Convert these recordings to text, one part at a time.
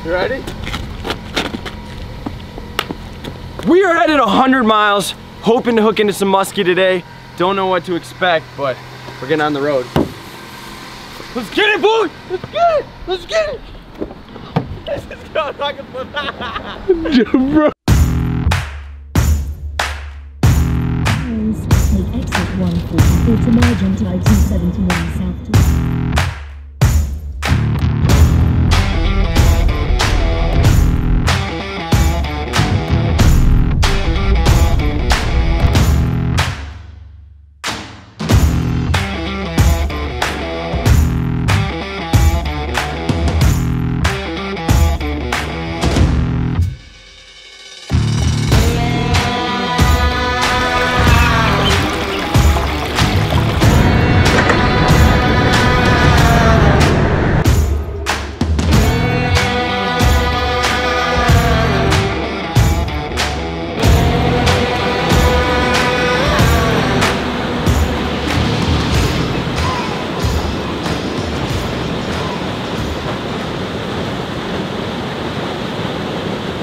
You ready? We are headed 100 miles, hoping to hook into some muskie today. Don't know what to expect, but we're getting on the road. Let's get it, boy! Let's get it! Let's get it! This is going like a bro. Take exit 144 to merge onto I-271 south to...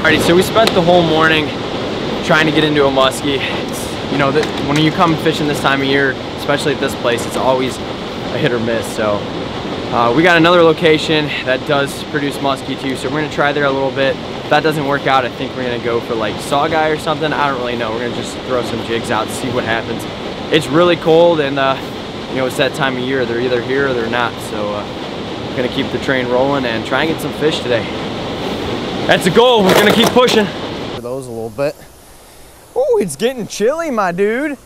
Alrighty, so we spent the whole morning trying to get into a muskie. It's, you know, when you come fishing this time of year, especially at this place, it's always a hit or miss. So we got another location that does produce muskie too, so we're gonna try there a little bit. If that doesn't work out, I think we're gonna go for like saw guy or something. I don't really know. We're gonna just throw some jigs out to see what happens. It's really cold, and you know, it's that time of year. They're either here or they're not. So we're gonna keep the train rolling and try and get some fish today. That's the goal. We're gonna keep pushing. For those a little bit. Oh, it's getting chilly, my dude.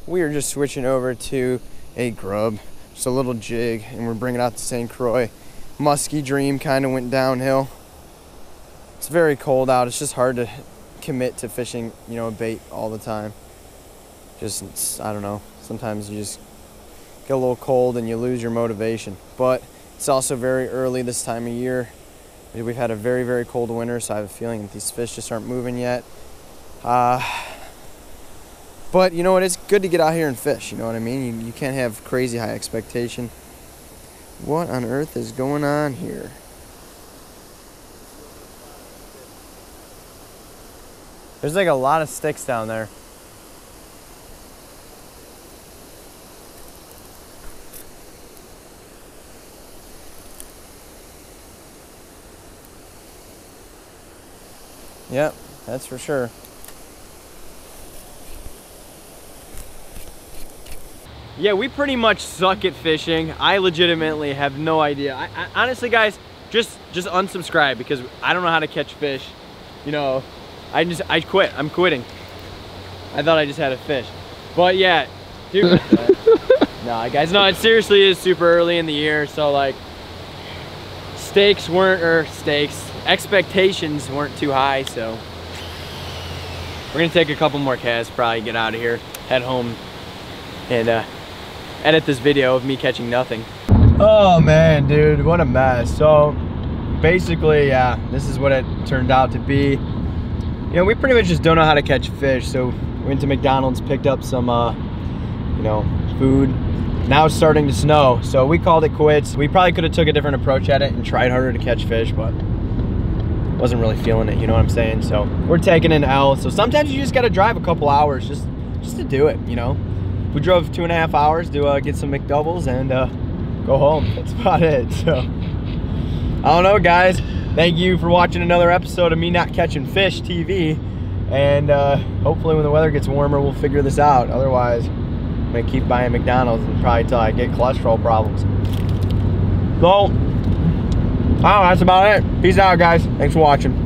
We are just switching over to a grub. Just a little jig, and we're bringing out the St. Croix. Muskie dream kind of went downhill. It's very cold out. It's just hard to commit to fishing, you know, a bait all the time. Just, I don't know. Sometimes you just get a little cold and you lose your motivation. But it's also very early this time of year. We've had a very, very cold winter, so I have a feeling that these fish just aren't moving yet. But you know what, it's good to get out here and fish, you know what I mean? You can't have crazy high expectation. What on earth is going on here? There's like a lot of sticks down there. Yep, that's for sure. Yeah, we pretty much suck at fishing. I legitimately have no idea. I honestly, guys, just unsubscribe, because I don't know how to catch fish. You know, I quit. I'm quitting. I thought I just had a fish. But yeah, dude. Nah, guys, no, it seriously is super early in the year, so like expectations weren't too high, so we're gonna take a couple more casts, probably get out of here, head home, and edit this video of me catching nothing. Oh man, dude, what a mess. So basically, yeah, this is what it turned out to be. You know, we pretty much just don't know how to catch fish, so we went to McDonald's, picked up some you know, food. Now it's starting to snow, so we called it quits. We probably could have took a different approach at it and tried harder to catch fish, but wasn't really feeling it, you know what I'm saying? So we're taking an L. So sometimes you just gotta drive a couple hours just to do it, you know? We drove 2.5 hours to get some McDoubles and go home. That's about it. So I don't know, guys. Thank you for watching another episode of me not catching fish TV, and hopefully when the weather gets warmer we'll figure this out. Otherwise I'm gonna keep buying McDonald's and probably till I get cholesterol problems. So, oh, that's about it. Peace out, guys. Thanks for watching.